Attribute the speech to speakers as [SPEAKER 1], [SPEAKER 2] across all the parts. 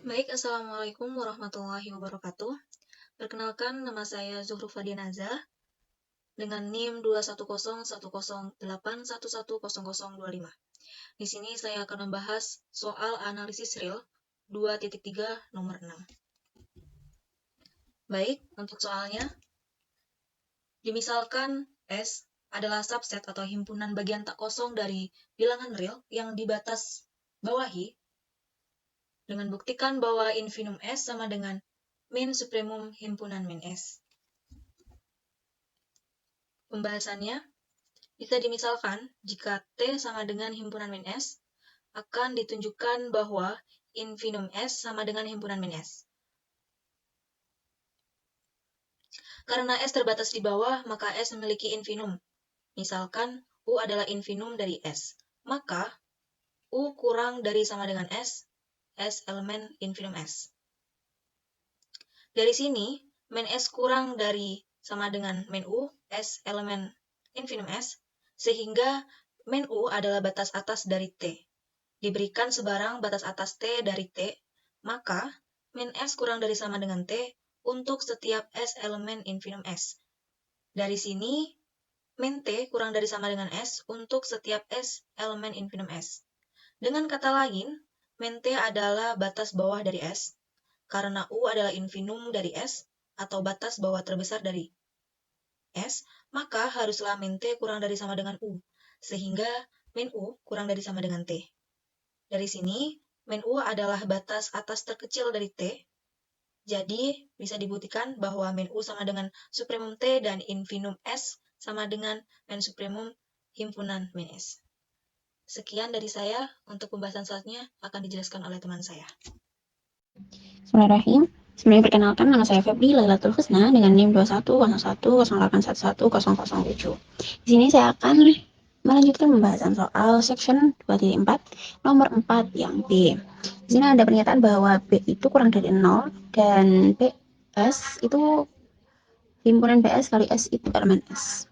[SPEAKER 1] Baik, Assalamualaikum warahmatullahi wabarakatuh. Perkenalkan, nama saya Zuhru Fadianaza dengan NIM 2101081110025. Di sini saya akan membahas soal analisis real 2.3 nomor 6. Baik, untuk soalnya, dimisalkan S adalah subset atau himpunan bagian tak kosong dari bilangan real yang di batas bawahi dengan buktikan bahwa infinum S sama dengan min supremum himpunan min S. Pembahasannya bisa dimisalkan jika T sama dengan himpunan min S, akan ditunjukkan bahwa infinum S sama dengan himpunan min S. Karena S terbatas di bawah, maka S memiliki infinum. Misalkan U adalah infinum dari S, maka U kurang dari sama dengan S elemen infinum S. Dari sini, min S kurang dari sama dengan min U, S elemen infinum S, sehingga min U adalah batas atas dari T. Diberikan sebarang batas atas T dari T, maka min S kurang dari sama dengan T untuk setiap S elemen infinum S. Dari sini, min T kurang dari sama dengan S untuk setiap S elemen infinum S. Dengan kata lain, min T adalah batas bawah dari S, karena U adalah infinum dari S atau batas bawah terbesar dari S, maka haruslah min T kurang dari sama dengan U, sehingga min U kurang dari sama dengan T. Dari sini, min U adalah batas atas terkecil dari T, jadi bisa dibuktikan bahwa min U sama dengan supremum T dan infinum S sama dengan min supremum himpunan min S. Sekian dari saya, untuk pembahasan selanjutnya akan dijelaskan oleh teman saya.
[SPEAKER 2] Bismillahirrahmanirrahim. Sebelumnya perkenalkan, nama saya Febri Lailatul Husna dengan NIM 210108111007. Di sini saya akan melanjutkan pembahasan soal section 2.4 nomor 4 yang B. Di sini ada pernyataan bahwa B itu kurang dari 0 dan PS itu himpunan PS kali S itu elemen S.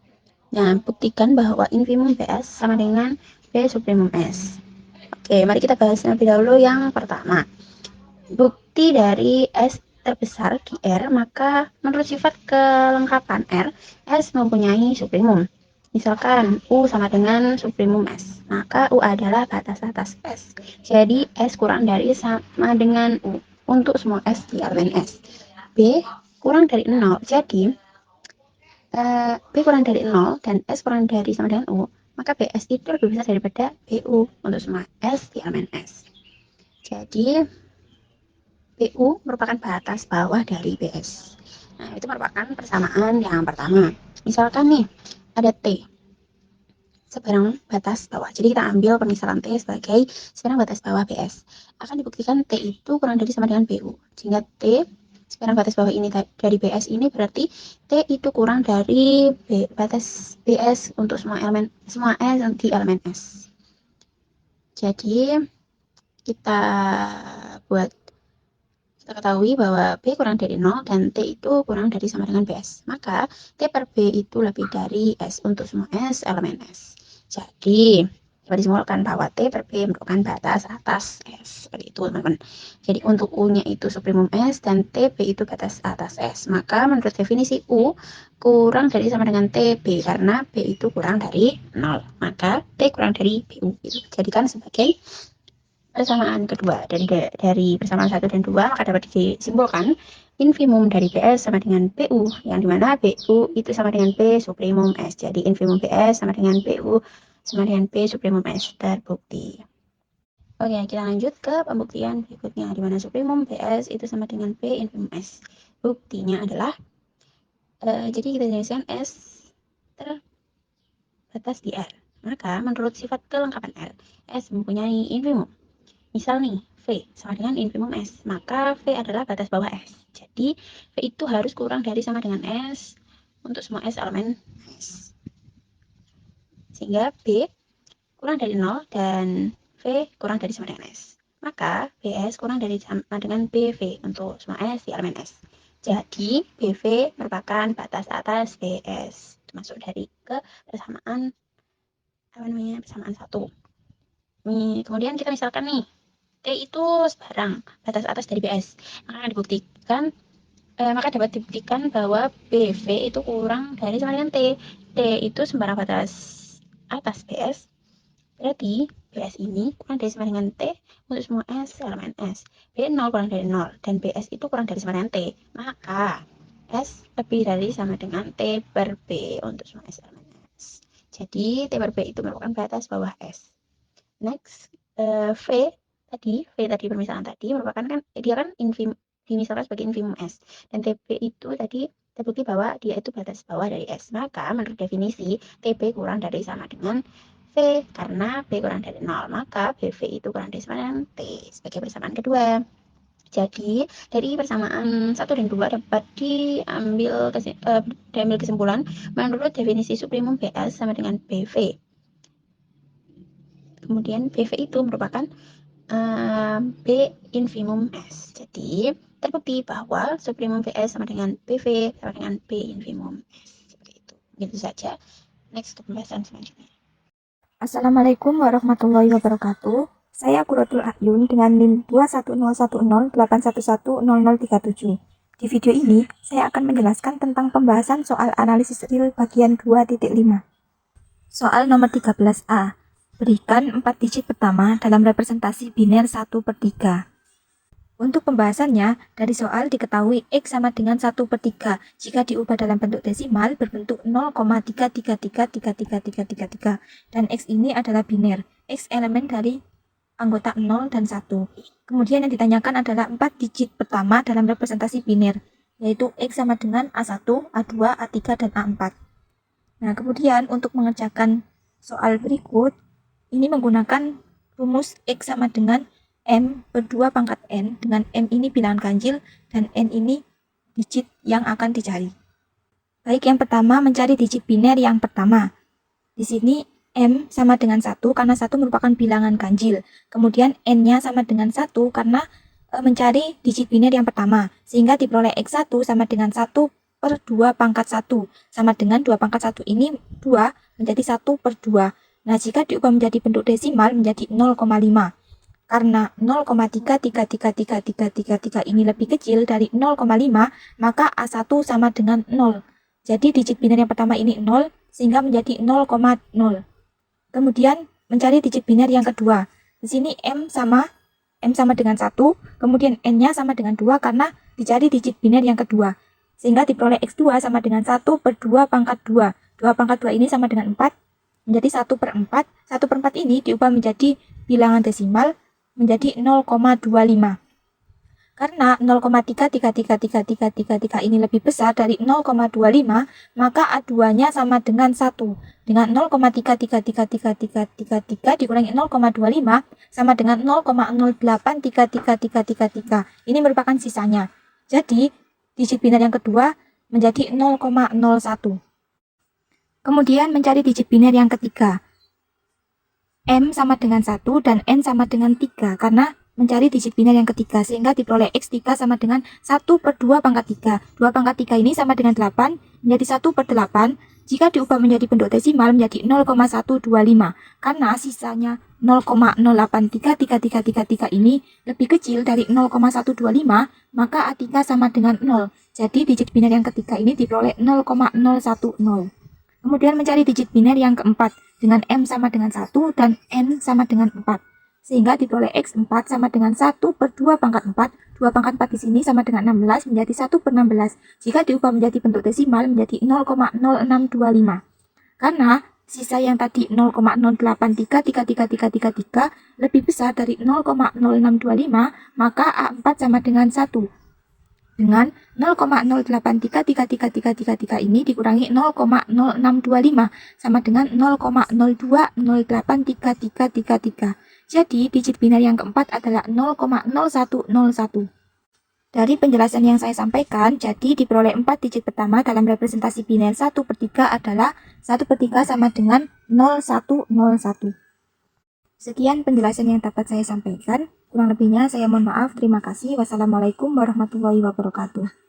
[SPEAKER 2] Nah, buktikan bahwa infimum PS sama dengan B supremum S. Oke, mari kita bahas terlebih dahulu yang pertama. Bukti dari S terbesar di R, maka menurut sifat kelengkapan R, S mempunyai supremum. Misalkan U sama dengan supremum S, maka U adalah batas atas S. Jadi S kurang dari sama dengan U untuk semua S di elemen S. B kurang dari 0, jadi B kurang dari 0 dan S kurang dari sama dengan U, maka BS itu lebih besar daripada BU untuk semua S di elemen S. Jadi BU merupakan batas bawah dari BS. Nah, itu merupakan persamaan yang pertama. Misalkan nih, ada T sebarang batas bawah. Jadi kita ambil pemisalan T sebagai sebarang batas bawah BS. Akan dibuktikan T itu kurang dari sama dengan BU. Sehingga T sebarang batas bawah ini dari BS ini berarti T itu kurang dari batas BS untuk semua S di elemen S. Jadi kita buat kita ketahui bahwa B kurang dari 0 dan T itu kurang dari sama dengan BS. Maka T per B itu lebih dari S untuk semua S elemen S. Jadi dapat disimpulkan bahwa T per B merupakan batas atas S. Seperti itu teman-teman. Jadi untuk U-nya itu supremum S dan TB itu batas atas S. Maka menurut definisi U kurang dari sama dengan TB karena B itu kurang dari 0. Maka T kurang dari BU. Itu dijadikan sebagai persamaan kedua dari persamaan 1 dan 2, maka dapat disimpulkan infimum dari BS sama dengan BU, yang dimana BU itu sama dengan B supremum S. Jadi infimum BS sama dengan BU sama dengan B supremum S, terbukti. Oke, kita lanjut ke pembuktian berikutnya, dimana supremum BS itu sama dengan B infimum S. Buktinya adalah, jadi kita jelaskan S terbatas di R. Maka menurut sifat kelengkapan R, S mempunyai infimum. Misal nih, V sama dengan infimum S, maka V adalah batas bawah S. Jadi, V itu harus kurang dari sama dengan S untuk semua S elemen S. Sehingga B kurang dari 0 dan V kurang dari sama dengan S. Maka BS kurang dari sama dengan BV untuk semua S di elemen S. Jadi, BV merupakan batas atas BS. Termasuk dari ke persamaan persamaan 1. Kemudian kita misalkan nih, T itu sebarang batas atas dari BS. Maka dapat dibuktikan bahwa BV itu kurang dari sama dengan T. T itu sembarang batas atas BS. Berarti BS ini kurang dari sama dengan T untuk semua S elemen S. B0 kurang dari 0 dan BS itu kurang dari sama dengan T. Maka S lebih dari sama dengan T per B untuk semua S elemen S. Jadi T per B itu merupakan batas bawah S. Next, V tadi permisalan tadi merupakan kan dia kan dimisalkan sebagai infimum S dan TB itu tadi terbukti bahwa dia itu batas bawah dari S. Maka menurut definisi TB kurang dari sama dengan V karena B kurang dari 0. Maka BV itu kurang dari sama dengan T sebagai persamaan kedua. Jadi dari persamaan 1 dan 2 dapat diambil kesimpulan menurut definisi suprimum BS sama dengan BV. Kemudian BV itu merupakan B infimum S. Jadi terbukti bahwa suprimum VS sama dengan BV sama dengan B infimum S. Seperti itu. Gitu saja. Next ke pembahasan selanjutnya.
[SPEAKER 3] Assalamualaikum warahmatullahi wabarakatuh. Saya Quratul Ahyun dengan NIM 2101081100037. Di video ini, saya akan menjelaskan tentang pembahasan soal analisis real bagian 2.5. Soal nomor 13A. Berikan 4 digit pertama dalam representasi biner 1/3. Untuk pembahasannya, dari soal diketahui X sama dengan 1/3 jika diubah dalam bentuk desimal berbentuk 0,3333333 dan X ini adalah biner, X elemen dari anggota 0 dan 1. Kemudian yang ditanyakan adalah 4 digit pertama dalam representasi biner, yaitu X sama dengan A1, A2, A3, dan A4. Nah, kemudian untuk mengerjakan soal berikut, ini menggunakan rumus X sama dengan M per 2 pangkat N, dengan M ini bilangan ganjil dan N ini digit yang akan dicari. Baik, yang pertama mencari digit biner yang pertama. Di sini M sama dengan 1 karena 1 merupakan bilangan ganjil. Kemudian N-nya sama dengan 1 karena mencari digit biner yang pertama. Sehingga diperoleh X1 sama dengan 1 per 2 pangkat 1. Sama dengan 2 pangkat 1 ini 2 menjadi 1 per 2. Nah, jika diubah menjadi bentuk desimal menjadi 0,5. Karena 0,3333333 ini lebih kecil dari 0,5, maka A1 sama dengan 0. Jadi digit biner yang pertama ini 0, sehingga menjadi 0,0. Kemudian mencari digit biner yang kedua. Di sini M sama dengan 1, kemudian N-nya sama dengan 2 karena dicari digit biner yang kedua. Sehingga diperoleh X2 sama dengan 1 per 2 pangkat 2. 2 pangkat 2 ini sama dengan 4, menjadi 1 per 4. 1 per 4 ini diubah menjadi bilangan desimal menjadi 0,25. Karena 0,3333333 ini lebih besar dari 0,25, maka A2-nya sama dengan 1. Dengan 0,3333333 dikurangi 0,25 sama dengan 0,083333. Ini merupakan sisanya. Jadi, digit biner yang kedua menjadi 0,01. Kemudian mencari digit biner yang ketiga. M sama dengan 1 dan N sama dengan 3 karena mencari digit biner yang ketiga sehingga diperoleh X3 sama dengan 1 per 2 pangkat 3. 2 pangkat 3 ini sama dengan 8 menjadi 1 per 8. Jika diubah menjadi bentuk desimal menjadi 0,125 karena sisanya 0,083333 ini lebih kecil dari 0,125, maka A3 sama dengan 0. Jadi digit biner yang ketiga ini diperoleh 0,010. Kemudian mencari digit biner yang keempat dengan M sama dengan 1 dan N sama dengan 4. Sehingga diperoleh X4 sama dengan 1 per 2 pangkat 4. 2 pangkat 4 di sini sama dengan 16 menjadi 1 per 16. Jika diubah menjadi bentuk desimal menjadi 0,0625. Karena sisa yang tadi 0,08333333 lebih besar dari 0,0625, maka A4 sama dengan 1. Dengan 0,08333333 ini dikurangi 0,0625 sama dengan 0,02083333. Jadi digit biner yang keempat adalah 0,0101. Dari penjelasan yang saya sampaikan, jadi diperoleh 4 digit pertama dalam representasi biner 1/3 adalah 1/3 sama dengan 0101. Sekian penjelasan yang dapat saya sampaikan. Kurang lebihnya saya mohon maaf. Terima kasih. Wassalamualaikum warahmatullahi wabarakatuh.